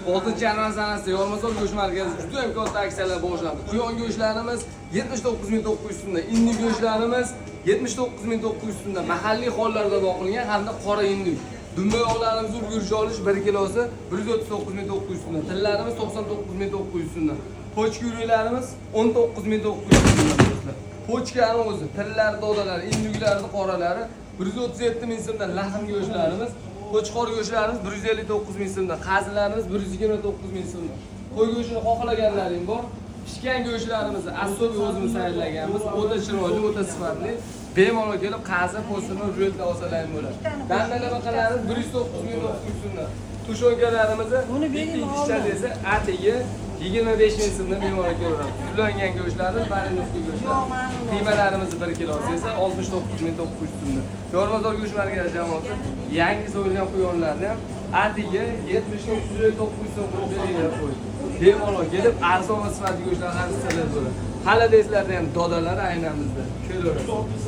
6 yanvar sanasida Yormazor go'sht markazi juda ham katta aksiyalar boshlandi. Quyon go'shtlarimiz 79.900 so'mdan, indi go'shtlarimiz 79.900 so'mdan mahalliy hollarda boqilgan hamda qora indi. Dumba yog'larimiz ulgurish olish 1 kilosi 139.900 so'mdan, tillarimiz 99.900 so'mdan. Pochka yuriklarimiz 19.900 so'mdan do'stlar. Pochkani o'zi, tillar, dodalari, indiklarni qoralari 137 ming so'mdan, lahm go'shtlarimiz, qo'chqor go'shtlarimiz 159 ming so'mdan, qazilarimiz 129 ming so'mdan. Qo'y go'shtini xohlaganlaring bor. Pishgan go'shtlarimizni asobiy o'zimiz tayyorlaganmiz. O'ta chiroyli, o'ta sifatli. Bemalol kelib qazi, po'stini rulda olsalaring bo'ladi. Dandalabaqalarimiz 109 ming so'mdan. Tushonkalarimizni bitta ishlar desa, atigi 25 ming so'mdan bemalol kelaveradi. Ulangan go'shtlarimiz, marinovka go'shtlar. Qiymalarimiz 1 kilosi esa 69 ming 900 so'mdan. Yormazor go'sht markazi jamoasi yangi so'yilgan quyonlarni ham atigi 70 ming 900 so'm berilgan qo'y. Bemalol kelib arzon va sifatli go'shtlar xarid qilib bo'ladi. Hali deslarda ham dodalari aynamizda. Kelaveradi.